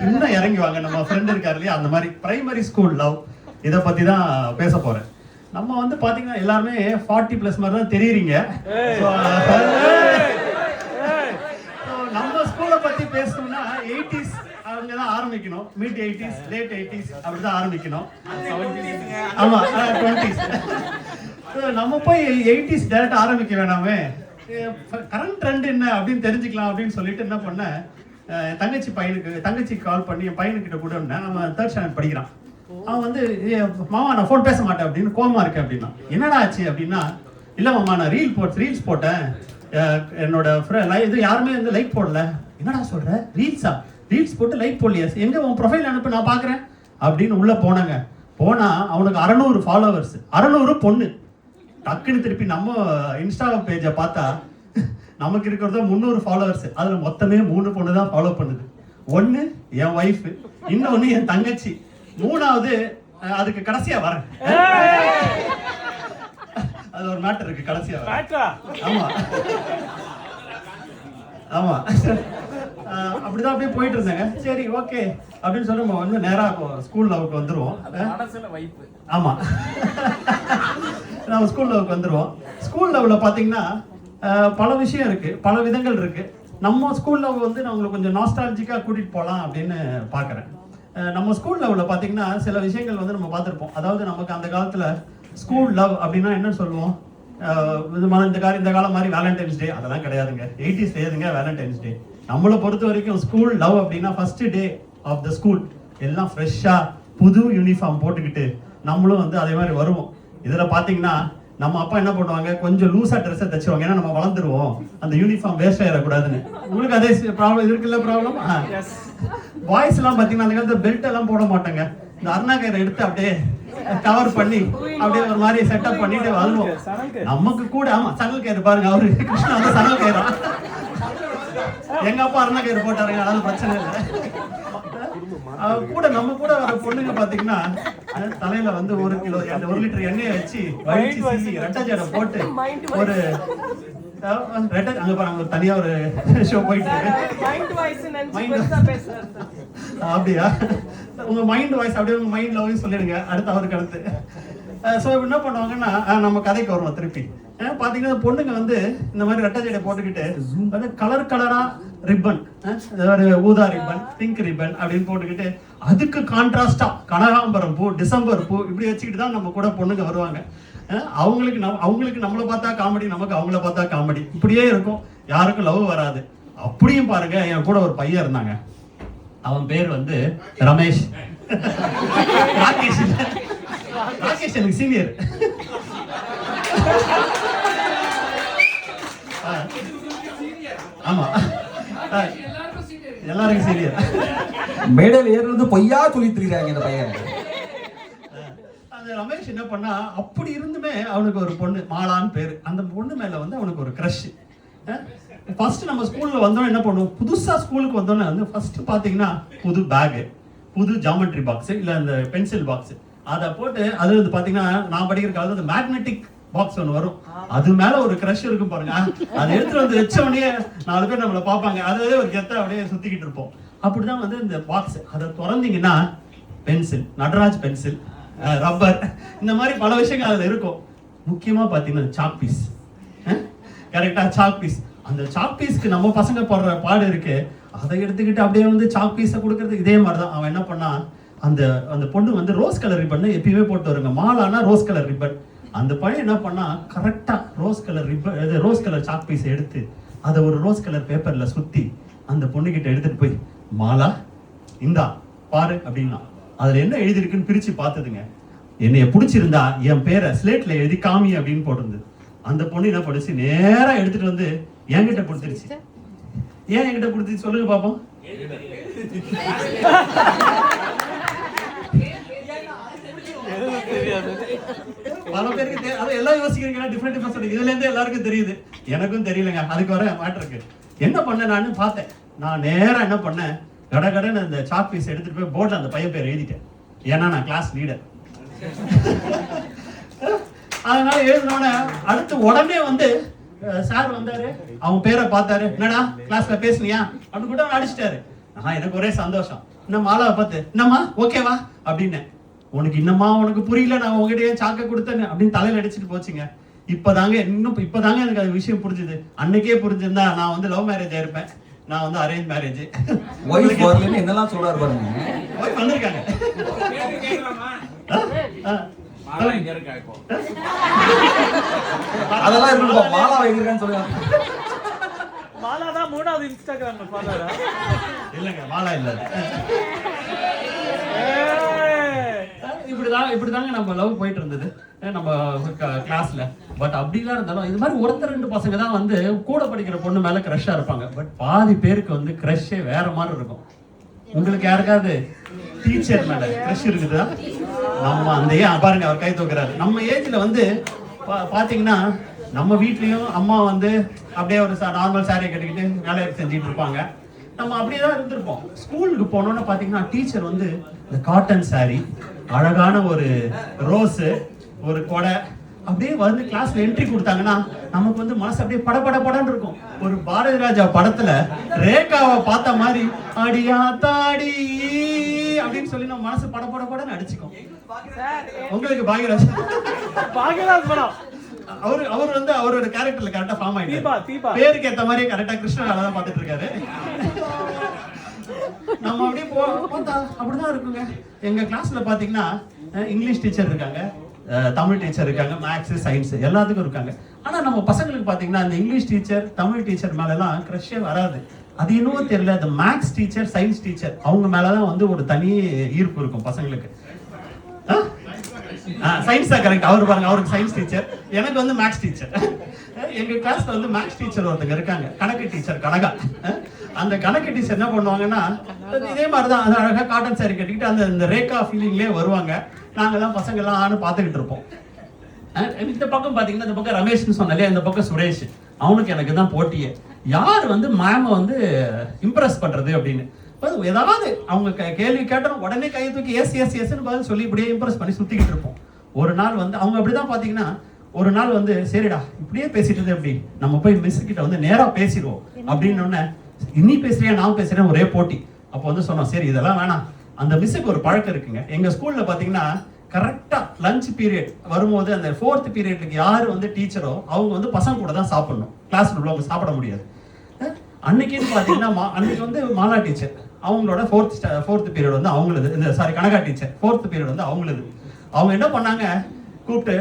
இன்னும் இறங்கி வாங்க. நம்ம ஃப்ரெண்ட் இருக்காரு இல்லையா, அந்த மாதிரி பிரைமரி ஸ்கூல் லவ் இதை பத்தி தான் பேச போறேன். நம்ம வந்து பாத்தீங்கன்னா எல்லாருமே 40+ மாதிரி தான் தெரியுறீங்க. நம்ம ஸ்கூலை பத்தி பேசணும்னா 80s அங்கதான் ஆரம்பிக்கணும். மிட் 80s லேட் 80s அப்படிதான் ஆரம்பிக்கணும். ஆமா 20s. நம்ம போய் 80s டைரக்ட் ஆரம்பிக்க வேணாமே, கரண்ட் ட்ரெண்ட் என்ன அப்படின்னு தெரிஞ்சுக்கலாம் அப்படின்னு சொல்லிட்டு என்ன பண்ண, தங்கச்சி கால் பண்ணி என் பையனுக்கிட்ட கூட நம்ம 3rd ஸ்டாண்டர்ட் படிக்கிறான். அவன் வந்து மாமா நான் ஃபோன் பேச மாட்டேன் அப்படின்னு கோவமா இருக்கேன் அப்படின்னா. என்னடா ஆச்சு அப்படின்னா, இல்ல மாமா நான் ரீல்ஸ் போட்டேன், என்னோட இது யாருமே வந்து லைக் போடல. என்னடா சொல்ற, ரீல்ஸ் போட்டு லைக் போடலையா, எங்க உன் ப்ரொஃபைல் அனுப்பு நான் பாக்குறேன் அப்படின்னு உள்ள போனாங்க. போனா அவனுக்கு 600 ஃபாலோவர்ஸ், 600 பொண்ணு. டக்குன்னு திருப்பி நம்ம இன்ஸ்டா பேஜை பார்த்தா நமக்கு இருக்கிறத 300 ஃபாலோவர்ஸ். அதுல மொத்தமே 3 பொண்ணு தான் ஃபாலோ பண்ணுது. ஒன்னு என் ஒய்ஃப், இன்னொன்னு என் தங்கச்சி, 3வது அதுக்கு கடைசியா வரேன். அது ஒரு மேட்டர் இருக்கு கடைசியா. ஆமா ஆமா அப்படிதான் அப்படியே போயிட்டு இருந்தாங்க. சரி ஓகே அப்படின்னு சொல்லி நம்ம வந்து நேரா ஸ்கூல் லெவலுக்கு வந்துருவோம். ஆமா நம்ம ஸ்கூல் லெவலுக்கு வந்துருவோம். ஸ்கூல் லெவல்ல பாத்தீங்கன்னா பல விஷயம் இருக்கு, பல விதங்கள் இருக்கு. நம்ம ஸ்கூல் லெவல் வந்து நான் உங்களுக்கு கொஞ்சம் நாஸ்டாலஜிக்கா கூட்டிட்டு போகலாம் அப்படின்னு பாக்குறேன். நம்ம ஸ்கூல் லெவல்ல பாத்தீங்கன்னா சில விஷயங்கள் வந்து நம்ம பார்த்திருப்போம். அதாவது நமக்கு அந்த காலத்துல ஸ்கூல் லவ் அப்படின்னா என்ன சொல்லுவோம், இந்த காலம் மாதிரி வேலண்டைன்ஸ் டே அதெல்லாம் கிடையாதுங்க. 80s ஏதுங்க வேலண்டைன்ஸ் டே. நம்மளை பொறுத்த வரைக்கும் ஸ்கூல் லவ் அப்படின்னா first day of the school எல்லாம் ஃப்ரெஷ்ஷா புது யூனிஃபார்ம் போட்டுக்கிட்டு நம்மளும் வந்து அதே மாதிரி வருவோம். இதுல பாத்தீங்கன்னா நம்ம அப்பா என்ன பண்ணுவாங்க, கொஞ்சம் லூசா ட்ரெஸ்ஸை தச்சுவாங்க, ஏன்னா நம்ம வளர்ந்துருவோம், அந்த யூனிஃபார்ம் வேஸ்ட் ஆயிடக்கூடாதுன்னு. உங்களுக்கு அதே ப்ராப்ளம் இருக்குல்ல? ப்ராப்ளம். பாய்ஸ் எல்லாம் பாத்தீங்கன்னா அந்த காலத்துல பெல்ட் எல்லாம் போட மாட்டாங்க, இந்த அருணா கயிறை எடுத்து அப்படியே கவர் பண்ணி அப்படியே ஒரு மாதிரி செட்டப் பண்ணிட்டு வருவோம். நமக்கு கூட ஆமா சணல் கயிறு பாருங்க, அவரு கிருஷ்ணா வந்து சணல் கயிறா, எங்க அப்பா அருணா கயிறு போட்டாருங்க, அதாவது பிரச்சனை இல்லை. கூட நம்ம கூட வர பொண்ணுங்க பாத்தீங்கன்னா தலையில வந்து 1 லிட்டர் எண்ணெயை வச்சு வழிச்சு ரெட்டை ஜடை போட்டு ஒரு அங்க பாருங்க தனியா ஒரு ஷோ போயிட்டு அப்படியா, உங்க மைண்ட் வாய்ஸ் அப்படியே உங்க மைண்ட் லவ்வையும் சொல்லிடுங்க அடுத்து அவருக்கு அடுத்து. ஸோ என்ன பண்ணுவாங்கன்னா நம்ம கதைக்கு வருவோம் திருப்பி. பாத்தீங்கன்னா பொண்ணுங்க வந்து இந்த மாதிரி ரெட்டை ஜடை போட்டுக்கிட்டு கலர் கலரா ரிப்பன், ஊதா ரிப்பன், பிங்க் ரிப்பன் அப்படின்னு போட்டுக்கிட்டு அதுக்கு கான்ட்ராஸ்டா கனகாம்பரம் பூ, டிசம்பர் பூ இப்படி வச்சுக்கிட்டு தான் நம்ம கூட பொண்ணுங்க வருவாங்க. அவங்களுக்கு நம்மளை பார்த்தா காமெடி, நமக்கு அவங்கள பார்த்தா காமெடி, இப்படியே இருக்கும். யாருக்கும் லவ் வராது. அப்படியும் பாருங்க, என் கூட ஒரு பையன் இருந்தாங்க, அவன் பேர் வந்து ரமேஷ். ராகேஷ் எனக்கு சீனியர். ஆமா எல்லாருக்கும் சீனியர். மேடையில் ஏறுறது பொய்யா சொல்லிட்டு இருக்காங்க இந்த பையன். அந்த ரமேஷ் என்ன பண்ணா, அப்படி இருந்துமே அவனுக்கு ஒரு பொண்ணு மாலான்னு பேரு, அந்த பொண்ணு மேல வந்து அவனுக்கு ஒரு கிரஷ். ஃபர்ஸ்ட் நம்ம ஸ்கூல்ல வந்தோம் என்ன பண்ணுவோம், புதுசா ஸ்கூலுக்கு வந்தோன்னே வந்து ஃபர்ஸ்ட் பாத்தீங்கன்னா புது பேக், புது ஜாமெட்ரி பாக்ஸ் இல்ல அந்த பென்சில் பாக்ஸ், அதை போட்டு அது வந்து பாத்தீங்கன்னா நான் படிக்கிற காலத்துல அந்த மேக்னெட்டிக் பாக்ஸ் ஒன்று வரும், அது மேல ஒரு கிரஷ் இருக்கும் பாருங்க. அதை எடுத்துட்டு வந்து வச்ச உடனே 4 பேர் நம்மளை பார்ப்பாங்க, அதுவே ஒரு கெத்த அப்படியே சுத்திக்கிட்டு இருப்போம். அப்படிதான் வந்து இந்த பாக்ஸ், அதை திறந்தீங்கன்னா பென்சில், நடராஜ் பென்சில், ரப்பர், இந்த மாதிரி பல விஷயங்கள் அதுல இருக்கும். முக்கியமா பாத்தீங்கன்னா சாக் பீஸ், கரெக்டா சாக் பீஸ். அந்த சாக் பீஸ்க்கு நம்ம பசங்க போடுற பாடு இருக்கு, அதை எடுத்துக்கிட்டு அப்படியே வந்து சாக் பீஸை கொடுக்கறது. இதே மாதிரிதான் அவன் என்ன பண்ணா, அந்த பொண்ணு வந்து ரோஸ் கலர் ரிப்பன் எப்பயுமே போட்டு வருங்க, மாலானா ரோஸ் கலர் ரிப்பன். அந்த பையன் என்ன பண்ணா, கரெக்டா ரோஸ் கலர் சாக் பீஸ் எடுத்து அதை ஒரு ரோஸ் கலர் பேப்பர்ல சுத்தி அந்த பொண்ணுகிட்ட எடுத்துட்டு போய், மாலா இந்தா பாரு அப்படின்னா, அதுல என்ன எழுதி இருக்குன்னு பிரிச்சு பார்த்ததுங்க. என்னைய பிடிச்சிருந்தா என் பேரை ஸ்லேட்ல எழுதி காமி அப்படின்னு போட்டிருந்தது. அந்த பொண்ணு என்ன படிச்சு நேரா எடுத்துட்டு வந்து என்கிட்ட கொடுத்துருச்சு. ஏன் என்கிட்ட கொடுத்துச்சு சொல்லுங்க பாப்போம். பல பேருக்கு அதை எல்லாம் யோசிக்கிறீங்க, டிஃபரெண்ட் சொல்லுங்க. இதுல இருந்து எல்லாருக்கும் தெரியுது, எனக்கும் தெரியலங்க. அதுக்கு வர மாட்டிருக்கு. என்ன பண்ண நான் பார்த்தேன், நான் நேரா என்ன பண்ணேன், கடகடன்னு அந்த சாக் பீஸ் எடுத்துட்டு போய் போர்ட்ல அந்த பையன் பேர் எழுதிட்டேன். ஏன்னா நான் கிளாஸ் லீடர். அதனால எழுதினோட அடுத்து உடனே வந்து சார் வந்தாரு, அவன் பேரை பார்த்தாரு, என்னடா கிளாஸ்ல பேசுனியா அப்படின்னு கூட அடிச்சிட்டாரு. எனக்கு ஒரே சந்தோஷம். நம்ம மாலாவை பார்த்து என்னம்மா ஓகேவா அப்படின்னு. உனக்கு இன்னமா உனக்கு புரியல, நான் உங்ககிட்ட ஏன் சாக்க கொடுத்தேன்னு அப்படின்னு தலையில அடிச்சுட்டு போச்சுங்க. இப்பதாங்க எனக்கு அது விஷயம் புரிஞ்சுது. அன்னைக்கே புரிஞ்சிருந்தா நான் வந்து லவ் மேரேஜ் ஆயிருப்பேன், நான் வந்து அரேஞ்ச் மேரேஜ். ஒய்ஃப் வரலன்னு என்னெல்லாம் சொல்றாரு பாருங்க. ஒய்ஃப் வந்திருக்காங்க. அதெல்லாம் இருக்கணும். மாலா வைக்கிறேன்னு சொல்லுவாங்க. மாலா தான் 3வது இன்ஸ்டாகிராம்ல ஃபாலோவரா? இல்லங்க, மாலா இல்ல. இப்படிதாங்க நம்ம லவ் போயிட்டு இருந்தது நம்ம கிளாஸ்ல. பட் அப்படிலாம் இருந்தாலும் இது மாதிரி ஒருத்தர் 2 பசங்க தான் வந்து கூட படிக்கிற பொண்ணு மேல கிரஷா இருப்பாங்க. பட் பாதி பேருக்கு வந்து கிரஷே வேற மாதிரி இருக்கும். உங்களுக்கு யாருக்காவது டீச்சர் மேல கிரஷ் இருக்குதா? நம்ம அந்த பாருங்க, அவர் கை தூக்குறாரு. நம்ம ஏஜ்ல வந்து பாத்தீங்கன்னா நம்ம வீட்லயும் அம்மா வந்து அப்படியே ஒரு நார்மல் சாரியை கட்டிக்கிட்டு வேலையை செஞ்சுட்டு இருப்பாங்க. நம்ம அப்படியேதான் இருந்திருப்போம். ஸ்கூலுக்கு போனோம்னு பாத்தீங்கன்னா டீச்சர் வந்து இந்த காட்டன் சாரி, அழகான ஒரு ரோஸ், ஒரு கொடை அப்படியே வந்து கிளாஸ்ல என்ட்ரி கொடுத்தாங்கன்னா நமக்கு வந்து மனசு அப்படியே படபடன்னு இருக்கும். ஒரு பாரதி ராஜா படத்துல ரேகாவை பார்த்த மாதிரி அடியா தாடி அப்படின்னு சொல்லி நம்ம மனசு படபடன்னு அடிச்சுக்கும். உங்களுக்கு பாக்யராஜ் படம் அவர் வந்து அவரோட கேரக்டர்ல கரெக்டா ஃபார்ம் ஆயிட்டாரு. பேருக்கு ஏத்த மாதிரி கரெக்டா கிருஷ்ணன் தான் பாத்துட்டு இருக்காரு. நம்ம அப்படியே பார்த்தா அப்படிதான் இருக்குங்க. எங்க கிளாஸ்ல பாத்தீங்கன்னா இங்கிலீஷ் டீச்சர் இருக்காங்க, தமிழ் டீச்சர் இருக்காங்க, மேக்ஸ் சயின்ஸ் எல்லாத்துக்கும் இருக்காங்க. ஆனா நம்ம பசங்களுக்கு பாத்தீங்கன்னா அந்த இங்கிலீஷ் டீச்சர் தமிழ் டீச்சர் மேல எல்லாம் கிரஷே வராது. அது இன்னும் தெரியல. அந்த மேக்ஸ் டீச்சர் சயின்ஸ் டீச்சர் அவங்க மேலதான் வந்து ஒரு தனி ஈர்ப்பு இருக்கும் பசங்களுக்கு. சயின்ஸ் தான் கரெக்ட். அவர் பாருங்க, அவருக்கு சயின்ஸ் டீச்சர், எனக்கு வந்து மேக்ஸ் டீச்சர். எங்க கிளாஸ்ல வந்து மேக்ஸ் டீச்சர் ஒருத்தங்க இருக்காங்க, கணக்கு டீச்சர் கனகா. அந்த கணக்கு டீச்சர் என்ன பண்ணுவாங்கன்னா இதே மாதிரிதான் அந்த அழகா காட்டன் சாரி கட்டிக்கிட்டு அந்த இந்த ரேகா ஃபீலிங்லேயே வருவாங்க. நாங்கெல்லாம் பசங்க எல்லாம் பார்த்துக்கிட்டு இருப்போம். இந்த பக்கம் பாத்தீங்கன்னா இந்த பக்கம் ரமேஷ்னு சொன்னாலே, இந்த பக்கம் சுரேஷ். அவனுக்கு எனக்கு தான் போட்டியே, யார் வந்து மேம வந்து இம்ப்ரெஸ் பண்றது அப்படின்னு. ஏதாவது அவங்க கேள்வி கேட்டோம் உடனே கையை தூக்கி எஸ்ன்னு பதில் சொல்லி இப்படியே இம்ப்ரெஸ் பண்ணி சுத்திக்கிட்டு இருப்போம். ஒரு நாள் வந்து அவங்க அப்படிதான் பாத்தீங்கன்னா, ஒரு நாள் வந்து சரிடா இப்படியே பேசிட்டு இருந்தே எப்படி நம்ம போய் மிஸ் கிட்ட வந்து நேரா பேசிடுவோம் அப்படின்னு. நீ பேசுறியா நான் பேசுறேன், ஒரே போட்டி. அப்போ வந்து சொன்னோம் சரி இதெல்லாம் வேணாம். அந்த மிஸ்ஸுக்கு ஒரு பழக்கம் இருக்குங்க. எங்க ஸ்கூல்ல பாத்தீங்கன்னா கரெக்டா லஞ்ச் பீரியட் வரும்போது அந்த 4th பீரியட்க்கு யாரு வந்து டீச்சரோ அவங்க வந்து பசங்க கூட தான் சாப்பிடணும். கிளாஸ் உள்ளவங்க சாப்பிட முடியாது. அன்னைக்குன்னு பாத்தீங்கன்னா அன்னைக்கு வந்து மாலா டீச்சர் அவங்களோட 4th பீரியட் வந்து அவங்களது, இந்த கனகா டீச்சர் 4th பீரியட் வந்து அவங்களது. அவங்க என்ன பண்ணாங்க, கூப்பிட்டு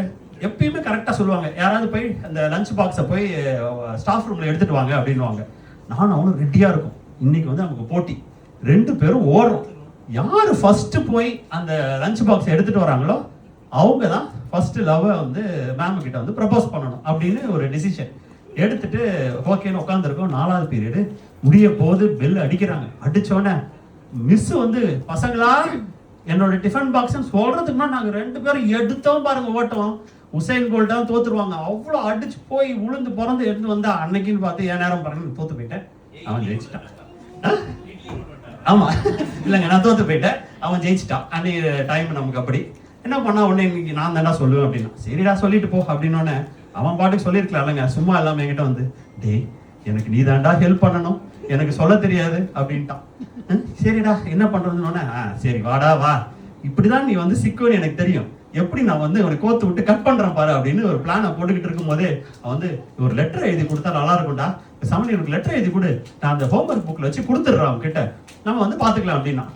எப்பயுமே கரெக்டா சொல்லுவாங்க, யாராவது போய் அந்த லஞ்ச் பாக்ஸை போய் ஸ்டாஃப் ரூம்ல எடுத்துட்டு வாங்க அப்படின்னுவாங்க. நானும் அவனும் ரெடியா இருக்கும். இன்னைக்கு வந்து நமக்கு போட்டி, 2 பேரும் ஓடுறோம். யாரு ஃபர்ஸ்ட் போய் அந்த லஞ்ச் பாக்ஸ் எடுத்துட்டு வராங்களோ அவங்க தான் ஃபர்ஸ்ட் லவ் வந்து மேம் கிட்ட வந்து ப்ரப்போஸ் பண்ணணும் அப்படின்னு ஒரு டிசிஷன் எடுத்துட்டு ஓகேன்னு உட்காந்துருக்கோம். 4வது பீரியடு முடிய போது பெல் அடிக்கிறாங்க. அடிச்சோடனே மிஸ் வந்து பசங்களா என்னோட டிஃபன் பாக்ஸ் சொல்றதுக்கு முன்னாடி நாங்க 2 பேரும் எடுத்தோம் பாருங்க ஓட்டோம். உசைன் போல்ட் தான் தோத்துருவாங்க. அவ்வளவு அடிச்சு போய் உளுந்து பிறந்து எடுத்து வந்தா அன்னைக்குன்னு பார்த்து என் நேரம் பாருங்க தோத்து போயிட்டேன். அவன் ஜெயிச்சிட்டான். ஆமா இல்லைங்க, நான் தோத்து போயிட்டேன், அவன் ஜெயிச்சிட்டான். அன்னைக்கு டைம் நமக்கு அப்படி. என்ன பண்ணா உடனே இன்னைக்கு நான் தானே சொல்லுவேன் அப்படின்னா, சரிடா சொல்லிட்டு போ அப்படின்னு. அவன் பாட்டுக்கு சொல்லியிருக்கலாம் இல்லைங்க, சும்மா இல்லாம என்கிட்ட வந்து டேய் எனக்கு நீ தாண்டா ஹெல்ப் பண்ணணும், எனக்கு சொல்ல தெரியாது அப்படின்ட்டான். சரிடா என்ன பண்றதுன்னு, சரி வாடா வா, இப்படிதான் நீ வந்து சிக்குன்னு எனக்கு தெரியும், எப்படி நான் வந்து அவனை கோத்து விட்டு கட் பண்றேன் பாரு அப்படின்னு ஒரு பிளானை போட்டுக்கிட்டு இருக்கும் போதே அவன் வந்து ஒரு லெட்டர் எழுதி கொடுத்தா நல்லா இருக்கும்டா, சமணி எனக்கு லெட்டர் எழுதி கொடு, நான் அந்த ஹோம்ஒர்க் புக்ல வச்சு கொடுத்துடுறேன் அவன் கிட்ட, நம்ம வந்து பாத்துக்கலாம் அப்படின்னா.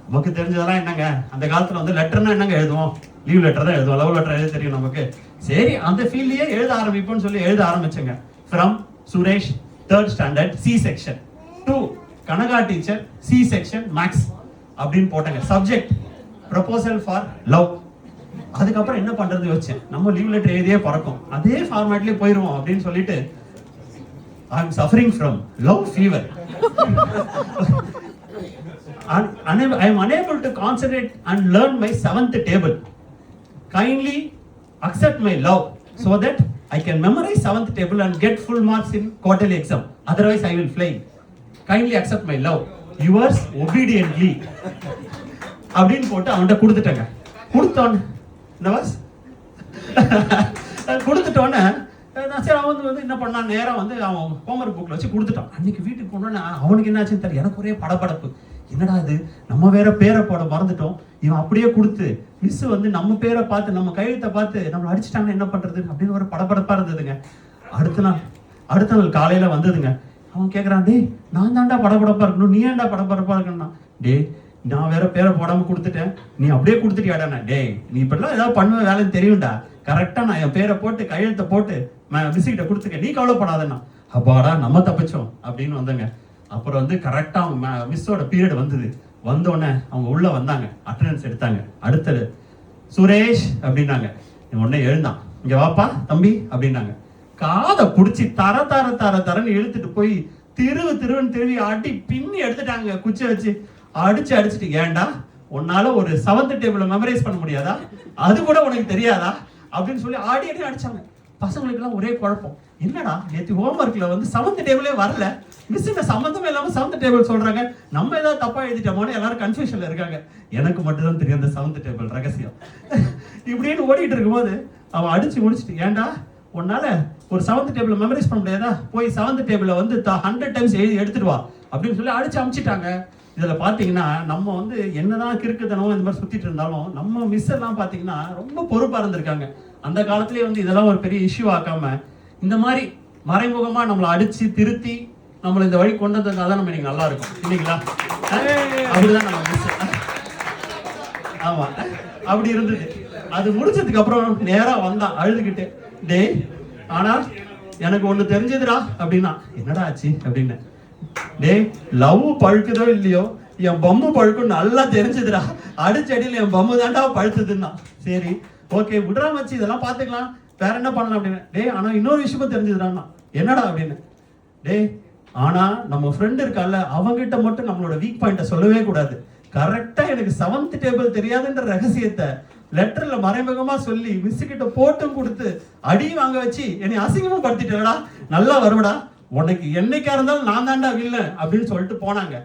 நமக்கு தெரிஞ்சதெல்லாம் என்னங்க, அந்த காலத்துல வந்து லெட்டர்னா என்னங்க எழுதுவோம், லீவ் லெட்டர் தான் எழுதுவோம், லவ் லெட்டர் எழுத தெரியும் நமக்கு. சரி அந்த ஃபீல்ட்லயே எழுத ஆரம்பிப்போம்னு சொல்லி எழுத ஆரம்பிச்சேங்க. From Suresh 3rd standard C section to Kanaka teacher C section maths அப்படின்னு போட்டாங்க. Subject proposal for love. அதுக்கப்புறம் என்ன பண்றது யோசிச்சேன், நம்ம லீவ் லெட்டர் எழுதியே பறக்கும், அதே ஃபார்மேட்லயே போயிருவோம் அப்படின்னு சொல்லிட்டு I am suffering from love fever. I am unable to concentrate and learn my 7th table. Kindly accept my love so that I can memorize 7th table and get full marks in quarterly exam. Otherwise I will fail. Kindly accept my love. Yours obediently. அப்படின்னு போட்டு அவன்கிட்ட கொடுத்துட்டேங்க. கொடுத்தோன்னு கொடுத்துட்டோன்னே சரி அவன் வந்து என்ன பண்ணான், நேரம் வந்து அவன் ஹோம்ஒர்க் புக்ல வச்சு கொடுத்துட்டான். அன்னைக்கு வீட்டுக்கு போனோன்னா அவனுக்கு என்ன ஆச்சுன்னு தெரியல, எனக்கு ஒரே படபடப்பு, என்னடா இது, நம்ம வேற பேரை போட மறந்துட்டோம், இவன் அப்படியே கொடுத்து மிஸ் வந்து நம்ம பேரை பார்த்து நம்ம கையெழுத்தை பார்த்து நம்மளை அடிச்சிட்டாங்கன்னா என்ன பண்றது அப்படின்னு ஒரு படபடப்பா இருந்ததுங்க. அடுத்த நாள் காலையில வந்ததுங்க. அவன் கேட்கறான், டேய் நான் தான்டா படபடப்பா இருக்கணும், நீ ஏன்டா படபடப்பா இருக்கணும்னா, டேய் நான் வேற பேரை போடாம கொடுத்துட்டேன், நீ அப்படியே கொடுத்துட்டியாடா. டேய் நீ இப்படிலாம் ஏதாவது பண்ணுவ வேலைன்னு தெரியும்டா, கரெக்டா நான் என் பேரை போட்டு கையெழுத்தை போட்டு மிஸ் கிட்ட கொடுத்துக்க, நீ கவலைப்படாதண்ணா. அப்பாடா நம்ம தப்பிச்சோம் அப்படின்னு வந்தங்க. அப்புறம் வந்து கரெக்டா அவங்க மிஸ்ஸோட பீரியட் வந்தது. வந்தோடனே அவங்க உள்ள வந்தாங்க, அட்டெண்டன்ஸ் எடுத்தாங்க. அடுத்தது சுரேஷ் அப்படின்னாங்க. உடனே எழுந்தான், இங்க வாப்பா தம்பி அப்படின்னாங்க. காதை புடிச்சு தரன்னு இழுத்துட்டு போய் திருவுன்னு திருவி அடி பின்னி எடுத்துட்டாங்க. குச்சி வச்சு அடிச்சுட்டு, ஏன்டா உன்னால ஒரு 7th டேபிள மெமரைஸ் பண்ண முடியாதா, அது கூட உனக்கு தெரியாதா அப்படின்னு சொல்லி அடி அடிச்சாங்க. பசங்களுக்கு எல்லாம் ஒரே குழப்பம், என்னடா நேற்று ஹோம்ஒர்க்ல வந்து 7th டேபிளே வரல, மிஸ் இந்த சம்பந்தமே இல்லாம 7th டேபிள் சொல்றாங்க, நம்ம ஏதாவது தப்பா எழுதிட்டோமோன்னு எல்லாரும் கன்ஃபியூஷன்ல இருக்காங்க. எனக்கு மட்டும் தான் தெரியும் அந்த 7th டேபிள் ரகசியம். இப்படின்னு ஓடிட்டு இருக்கும்போது அவன் அடிச்சு முடிச்சுட்டு, ஏன்டா உன்னால ஒரு 7th டேபிள மெமரைஸ் பண்ண முடியாதா, போய் 7th டேபிள வந்து 100 டைம்ஸ் எழுதி எடுத்துட்டு வா அப்படின்னு சொல்லி அடிச்சு அமிச்சிட்டாங்க. இதுல பாத்தீங்கன்னா நம்ம வந்து என்னதான் கிறுக்குத்தனமோ இந்த மாதிரி சுத்திட்டு இருந்தாலும் நம்ம மிஸ் எல்லாம் பாத்தீங்கன்னா ரொம்ப பொறுப்பா இருந்திருக்காங்க. அந்த காலத்திலேயே வந்து இதெல்லாம் ஒரு பெரிய இஷ்யூ ஆக்காம இந்த மாதிரி மறைமுகமா நம்மளை அடிச்சு திருத்தி நம்மள இந்த வழி கொண்டு வந்ததுனால நம்ம இன்னைக்கு நல்லா இருக்கும் இல்லைங்களா? அப்படிதான் நம்ம மிஸ். ஆமா அப்படி இருந்தது. அது முடிச்சதுக்கு அப்புறம் நேரா வந்தான் அழுதுகிட்டு, டேய் ஆனா எனக்கு ஒண்ணு தெரிஞ்சதுடா அப்படின்னா. என்னடா ஆச்சு அப்படின்னு. டேய் லவ் பழுக்குதோ இல்லையோ என் பொம்மை பழுக்கும் நல்லா தெரிஞ்சதுடா, அடிச்சடியில் என் பொம்மை தாண்டா பழுத்துதுன்னா. சரி ஓகே விடுறா வச்சு இதெல்லாம் பாத்துக்கலாம், வேற என்ன பண்ணலாம் அப்படின்னு. டேய் ஆனா இன்னொரு விஷயமும் தெரிஞ்சதுடான்னா. என்னடா அப்படின்னு. டேய் ஆனா நம்ம ஃப்ரெண்ட் இருக்கால அவங்கிட்ட மட்டும் நம்மளோட வீக் பாயிண்ட சொல்லவே கூடாது. கரெக்டா எனக்கு 7th டேபிள் தெரியாதுன்ற ரகசியத்தை லெட்டர்ல மறைமுகமா சொல்லி மிஸ் கிட்ட போட்டும் கொடுத்து அடி வாங்க வச்சு என்னை அசிங்கமா படுத்திட்டா, நல்லா வருவடா, உனக்கு என்னைக்கா இருந்தாலும் நான் தாண்டா வில்லன் அப்படின்னு சொல்லிட்டு போனாங்க.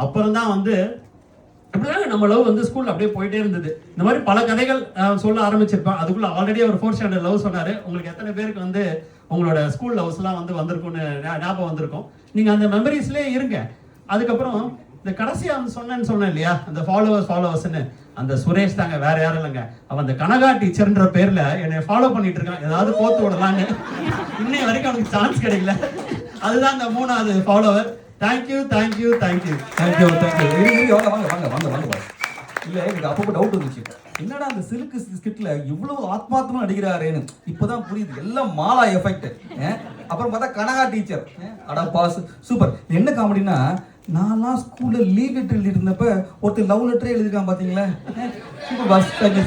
அப்புறம் தான் வந்து இப்படிதாங்க நம்ம லவ் வந்து ஸ்கூல்ல அப்படியே போயிட்டே இருந்தது. இந்த மாதிரி பல கதைகள் சொல்ல ஆரம்பிச்சிருப்பேன். அதுக்குள்ள ஆல்ரெடி ஒரு 4th ஸ்டாண்டர்ட் லவ் சொன்னாரு. உங்களுக்கு எத்தனை பேருக்கு வந்து உங்களோட ஸ்கூல் லவ்ஸ் எல்லாம் வந்து வந்திருக்கும்னு ஞாபகம் வந்திருக்கும். நீங்க அந்த மெமரிஸ்லயே இருங்க. அதுக்கப்புறம் இந்த கடைசியா வந்து சொன்னேன் இல்லையா, அந்த ஃபாலோவர்ஸ்ன்னு, அந்த சுரேஷ் தாங்க, வேற யாரும் இல்லைங்க. அவன் அந்த கனகா டீச்சர்ன்ற பேர்ல என்னை ஃபாலோ பண்ணிட்டு இருக்கான், ஏதாவது கோத்து விடலான்னு. இன்னை வரைக்கும் அவனுக்கு சான்ஸ் கிடைக்கல. அதுதான் அந்த 3வது ஃபாலோவர். தேங்க்யூ. வாங்க. இல்ல எனக்கு அப்பப்போ டவுட் வந்துச்சு, என்னடா அந்த சில்க் ஸ்கிட்ல இவ்வளவு ஆத்மார்த்தமா நடிக்கிறாரேன்னு. இப்பதான் புரியுது, எல்லாம் மாலா எஃபெக்ட். அப்புறம் பார்த்தா கனகா டீச்சர், அடா பாஸ் சூப்பர். என்ன காமெடினா, நான்லாம் ஸ்கூல்ல லீவ் லெட்டர் எழுதிருந்தப்ப ஒருத்தர் லவ் லெட்டரே எழுதிருக்கான் பாத்தீங்களா. Super pass, thank you.